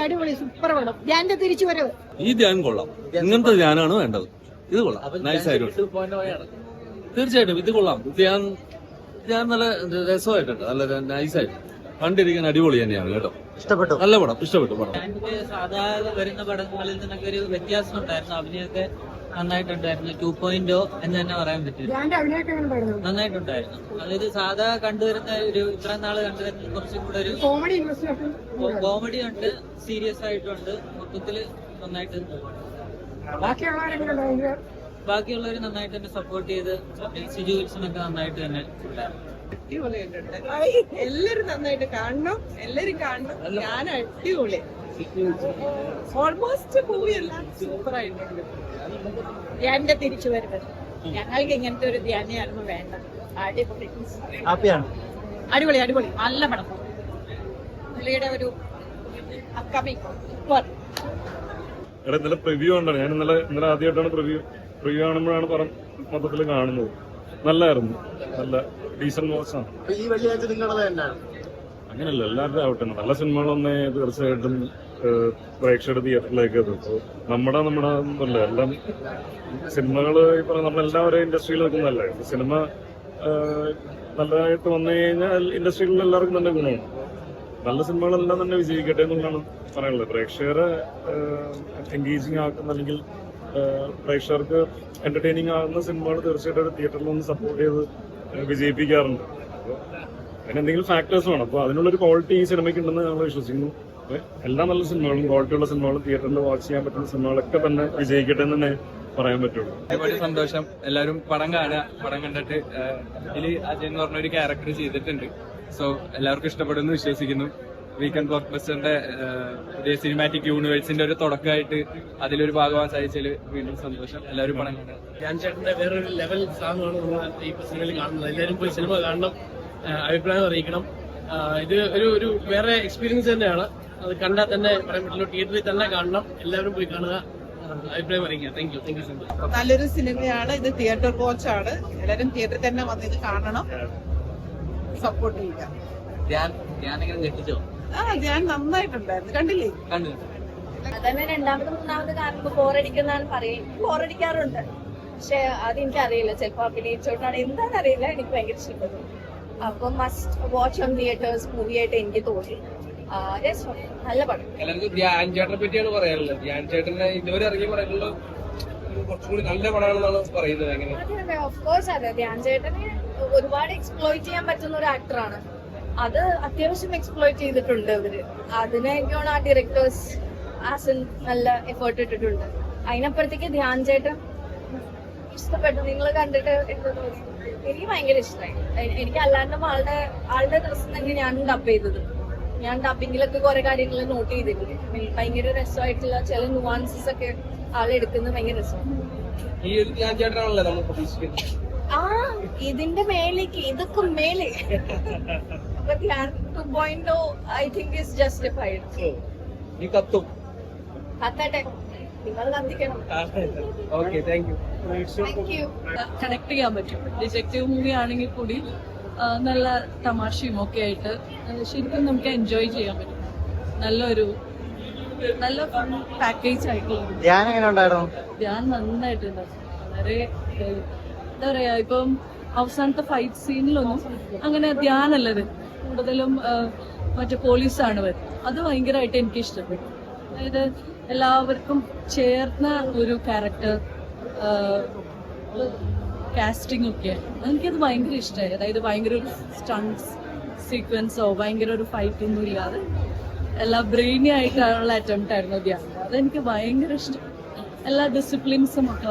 അടിപൊളി സൂപ്പർ പടം. ധ്യാന്റെ തിരിച്ചു വരവ്. ഈ ധ്യാൻ കൊള്ളാം. ഇങ്ങനത്തെ ധ്യാനാണ് വേണ്ടത്. ഇത് കൊള്ളാം, നൈസായിട്ടുണ്ട്. തീർച്ചയായിട്ടും ഇത് കൊള്ളാം. ധ്യാൻ നല്ല രസമായിട്ടുണ്ട്, നല്ല നൈസായിട്ട് കണ്ടിരിക്കാൻ അടിപൊളി തന്നെയാണ് കേട്ടോ. ഇഷ്ടപ്പെട്ടു, നല്ല പടം, ഇഷ്ടപ്പെട്ടു പടം. സാധാരണ വരുന്ന പടങ്ങളിൽ നിന്നൊക്കെ ഒരു വ്യത്യാസം ഉണ്ടായിരുന്നു. അഭിനയൊക്കെ നന്നായിട്ടുണ്ടായിരുന്നു. 2.0 എന്ന് തന്നെ പറയാൻ പറ്റില്ല. നന്നായിട്ടുണ്ടായിരുന്നു. അതായത് സാധാ കണ്ടുവരുന്ന ഒരു ഇത്ര നാള് കണ്ടുവരുന്ന കുറച്ചും കൂടെ ഒരു കോമഡി ഉണ്ട്, സീരിയസ് ആയിട്ടുണ്ട്. മൊത്തത്തില് നന്നായിട്ട് ബാക്കിയുള്ളവര് നന്നായിട്ട് തന്നെ സപ്പോർട്ട് ചെയ്ത് സിജു വിൽസണൊക്കെ നന്നായിട്ട് തന്നെ ഉണ്ടായിരുന്നു. എല്ലാരും നന്നായിട്ട് കാണണം, എല്ലാരും കാണണം. ഞാൻ അടിപൊളി, ഓൾമോസ്റ്റ് മൂവി എല്ലാം സൂപ്പർ ആയിട്ടുണ്ട്. ധ്യാന്റെ തിരിച്ചു വരവ്. ഞങ്ങൾക്ക് ഇങ്ങനത്തെ ഒരു ധ്യാനായിരുന്നു വേണ്ട. അടിപൊളി, ഹാപ്പിയാണ്. അടിപൊളി അടിപൊളി നല്ല പടം. പുള്ളിയുടെ ഒരു അപ്കമിങ് സൂപ്പർ. എടാ ഇന്നലെ പ്രിവ്യൂ കണ്ടാണ് ഞാൻ. ഇന്നലെ ആദ്യമായിട്ടാണ് പ്രിവ്യൂ കാണുമ്പോഴാണ് മൊത്തത്തിൽ കാണുന്നത്. നല്ലായിരുന്നു, നല്ല ഡീസന്റ് വാച്ചാണ്. ഈ വെള്ളിയാഴ്ച നിങ്ങളുടെ തന്നെയാണ്. അങ്ങനെയല്ല, എല്ലാവരുടെ ആവട്ടെ. നല്ല സിനിമകളൊന്നേ തീർച്ചയായിട്ടും പ്രേക്ഷകരുടെ തിയേറ്ററിലേക്ക് എത്തും. നമ്മുടെ എന്തല്ല എല്ലാം സിനിമകള് ഈ പറഞ്ഞ നമ്മളെല്ലാവരും ഇൻഡസ്ട്രിയിൽ നിൽക്കുന്നതല്ലേ. സിനിമ നല്ലതായിട്ട് വന്നു കഴിഞ്ഞാൽ ഇൻഡസ്ട്രിയിൽ എല്ലാവർക്കും തന്നെ ഗുണമാണ്. നല്ല സിനിമകളെല്ലാം തന്നെ വിജയിക്കട്ടെ എന്നുള്ളതാണ് പറയാനുള്ളത്. പ്രേക്ഷകരെ എൻഗേജിങ് ആക്കുന്ന അല്ലെങ്കിൽ പ്രേക്ഷകർക്ക് എന്റർടൈനിങ് ആകുന്ന സിനിമകൾ തീർച്ചയായിട്ടും തിയേറ്ററിൽ ഒന്ന് സപ്പോർട്ട് ചെയ്ത് വിജയിപ്പിക്കാറുണ്ട്. അപ്പോൾ അതിനെന്തെങ്കിലും ഫാക്ടേഴ്സ് വേണം. അപ്പോൾ അതിനുള്ളൊരു ക്വാളിറ്റി ഈ സിനിമയ്ക്ക് ഉണ്ടെന്ന് ഞങ്ങൾ വിശ്വസിക്കുന്നു. എല്ലാ നല്ല സിനിമകളും ക്വാളിറ്റിയുള്ള സിനിമകളും തിയേറ്ററിൽ വാച്ച് ചെയ്യാൻ പറ്റുന്ന സിനിമകളൊക്കെ തന്നെ വിജയിക്കട്ടെ എന്ന് തന്നെ പറയാൻ പറ്റുള്ളൂ. ഒരുപാട് സന്തോഷം. എല്ലാവരും പടം കാണുക. പടം കണ്ടിട്ട് ഇതിൽ അജയ് എന്ന് പറഞ്ഞ ഒരു ക്യാരക്ടർ ചെയ്തിട്ടുണ്ട്. സോ എല്ലാവർക്കും ഇഷ്ടപ്പെടുമെന്ന് വിശ്വസിക്കുന്നു. വീക്കെൻഡ് ബ്ലോക്ക് ബസ്റ്ററിന്റെ സിനിമാറ്റിക് യൂണിവേഴ്സിന്റെ ഒരു തുടക്കമായിട്ട് അതിലൊരു ഭാഗമാകാൻ സാധിച്ചതിൽ വീണ്ടും സന്തോഷം. എല്ലാവരും പടം കാണുക. ധ്യാൻ ചേട്ടന്റെ വേറൊരു ലെവൽ സാധനമാണ് നമ്മൾ ഈ സിനിമയിൽ കാണുന്നത്. എല്ലാവരും പോയി സിനിമ കാണണം, അഭിപ്രായം അറിയിക്കണം. ഇത് ഒരു വേറെ എക്സ്പീരിയൻസ് തന്നെയാണ്. അത് കണ്ടാൽ തന്നെ പറയാൻ പറ്റുള്ളൂ. തിയേറ്ററിൽ തന്നെ കാണണം, എല്ലാവരും പോയി കാണുക, അഭിപ്രായം അറിയിക്കുക. Thank you so much. നല്ലൊരു സിനിമയാണ് ഇത്. തിയേറ്റർ വാച്ചാണ്. എല്ലാരും തിയേറ്ററിൽ തന്നെ വന്ന് ഇത് കാണണം, സപ്പോർട്ട് ചെയ്യുക. ധ്യാൻ നന്നായിട്ടുണ്ടായിരുന്നു. കണ്ടില്ലേ? അതന്നെ രണ്ടാമത് മൂന്നാമത് കാണുമ്പോ ബോറടിക്കുന്നതാണ് പറയും. ബോറടിക്കാറുണ്ട്, പക്ഷെ അതെനിക്കറിയില്ല. ചിലപ്പോ അഭിനയിച്ചോണ്ടാണ് എന്താണെന്ന് അറിയില്ല. എനിക്ക് ഭയങ്കര ഇഷ്ടപ്പെട്ടു. അപ്പൊ must watch on theatres movie ആയിട്ട് എനിക്ക് തോന്നി. നല്ല പടം. എല്ലാവർക്കും ധ്യാൻ ചേട്ടനെ പറ്റിയാണ് പറയാനുള്ളത്. ധ്യാൻ ചേട്ടനെ ഇതുവരെ ഇറങ്ങിയ പടങ്ങളില് കുറച്ചുകൂടി നല്ല പടമാണെന്നാണ് പറയുന്നത്. എങ്ങനെ? അതെ, ഓഫ്കോഴ്സ് അതെ. ധ്യാൻ ചേട്ടനെ ഒരുപാട് എക്സ്പ്ലോയിറ്റ് ചെയ്യാൻ പറ്റുന്ന ഒരു ആക്ടറാണ്. അത് അത്യാവശ്യം എക്സ്പ്ലോയിറ്റ് ചെയ്തിട്ടുണ്ട് ഇവര്. അതിന് എനിക്കാണ് ആ ഡയറക്ടേഴ്സ് നല്ല എഫേർട്ട് ഇട്ടിട്ടുണ്ട്. അതിനപ്പുറത്തേക്ക് ധ്യാൻ ചേട്ടൻ ഇഷ്ടപ്പെട്ടു. നിങ്ങൾ കണ്ടിട്ട് എന്ത് തോന്നി? എനിക്ക് ഭയങ്കര ഇഷ്ടമായി. എനിക്ക് അല്ലാണ്ടും ആളുടെ ഡ്രസ്സ് തന്നെ ഞാൻ ഡബ് ചെയ്തത്. ഞാൻ ഡബിങ്ങിലൊക്കെ കുറെ കാര്യങ്ങൾ നോട്ട് ചെയ്തിട്ടുണ്ട്. ഭയങ്കര രസമായിട്ടുള്ള ചില നുവാൻസസ് ഒക്കെ ആളെടുക്കുന്നത് ഭയങ്കര രസമാണ്. ഈ ഒരു ധ്യാൻ ചേട്ടനാണല്ലോ നമ്മൾ പ്രതീക്ഷിക്കുന്നത്. ഇതിന്റെ മേലേക്ക് ഇതൊക്കെ മേലെ അപ്പൊ Dhyan 2.0 I think is justified. ഈ കത്തും കത്തട്ടെ, നിങ്ങൾ കത്തിക്കണം. Okay, thank you. കണക്ട് ചെയ്യാൻ പറ്റും. ഡിറ്റക്റ്റീവ് മൂവി ആണെങ്കിൽ കൂടി നല്ല തമാശയും ഒക്കെ ആയിട്ട് ശരിക്കും നമുക്ക് എൻജോയ് ചെയ്യാൻ പറ്റും. നല്ല പാക്കേജ് ആയിട്ടുള്ള ധ്യാൻ എങ്ങനെ ഉണ്ടായിരുന്നു? ധ്യാൻ നന്നായിട്ടുണ്ടായിരുന്നു. വളരെ എന്താ പറയാ, ഇപ്പം അവസാനത്തെ ഫൈറ്റ് സീനിലൊന്നും അങ്ങനെ ധ്യാനല്ലത്, കൂടുതലും മറ്റേ പോലീസാണ് വരുന്നത്. അത് ഭയങ്കരമായിട്ട് എനിക്ക് ഇഷ്ടപ്പെട്ടു. അതായത് എല്ലാവർക്കും ചേർന്ന ഒരു ക്യാരക്ടർ കാസ്റ്റിംഗ് ഒക്കെ എനിക്കത് ഭയങ്കര ഇഷ്ടമായി. അതായത് ഭയങ്കര ഒരു സ്റ്റണ്ട്സ് സീക്വൻസോ ഭയങ്കര ഒരു ഫൈറ്റൊന്നും ഇല്ലാതെ എല്ലാ ബ്രെയിനി ആയിട്ടുള്ള അറ്റംപ്റ്റ് ആയിരുന്നു ധ്യാൻ. അതെനിക്ക് ഭയങ്കര ഇഷ്ടം. എല്ലാ ഡിസിപ്ലിൻസും ഒക്കെ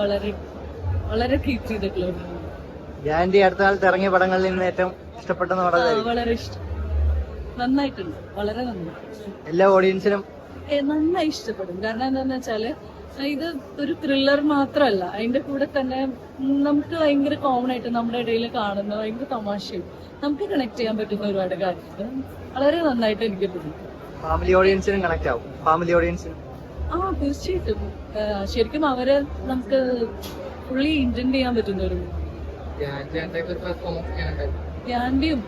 വളരെ കീപ്പ് ചെയ്തിട്ടുള്ള ധ്യാന്റെ അടുത്ത കാലത്ത് ഇറങ്ങിയ പടങ്ങളിൽ നിന്ന് ഏറ്റവും ഇഷ്ടപ്പെട്ടെന്ന് പറഞ്ഞത് വളരെ ഇഷ്ടം. നന്നായിട്ടുണ്ട്, വളരെ നന്നായി. എല്ലാ ഓഡിയൻസിനും നന്നായി ഇഷ്ടപ്പെടും. കാരണം എന്താന്ന് വെച്ചാല് ഇത് ഒരു ത്രില്ലർ മാത്രമല്ല, അതിന്റെ കൂടെ തന്നെ നമുക്ക് ഭയങ്കര കോമൺ ആയിട്ട് നമ്മുടെ ഇടയിൽ കാണുന്ന ഭയങ്കര തമാശയും നമുക്ക് കണക്ട് ചെയ്യാൻ പറ്റുന്ന ഒരുപാട് കാര്യങ്ങൾ വളരെ നന്നായിട്ട് എനിക്ക് തോന്നി. ഫാമിലി ഓഡിയൻസിനും കണക്ട് ആവും. ഫാമിലി ഓഡിയൻസിനും തീർച്ചയായിട്ടും ശരിക്കും അവരെ നമുക്ക് ഫുള്ളി ഇന്റൻഡ് ചെയ്യാൻ പറ്റുന്ന ഒരു ധ്യാന്റെയും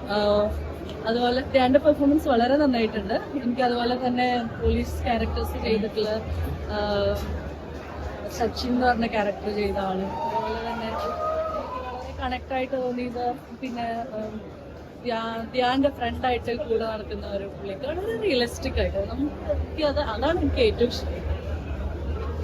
അതുപോലെ ധ്യാന്റെ പെർഫോമൻസ് വളരെ നന്നായിട്ടുണ്ട്. എനിക്ക് അതുപോലെ തന്നെ പോലീസ് ക്യാരക്ടേഴ്സ് ചെയ്തിട്ടുള്ള സച്ചിൻ എന്ന് പറഞ്ഞ ക്യാരക്ടർ ചെയ്ത ആള്, അതുപോലെ തന്നെ വളരെ കണക്ട് ആയിട്ട് തോന്നിയത് പിന്നെ ധ്യാന്റെ ഫ്രണ്ടായിട്ട് കൂടെ നടക്കുന്ന ഒരു പുള്ളിക്ക് വളരെ റിയലിസ്റ്റിക് ആയിട്ട് നമുക്ക് അതാണ് എനിക്ക് ഏറ്റവും ഇഷ്ടം.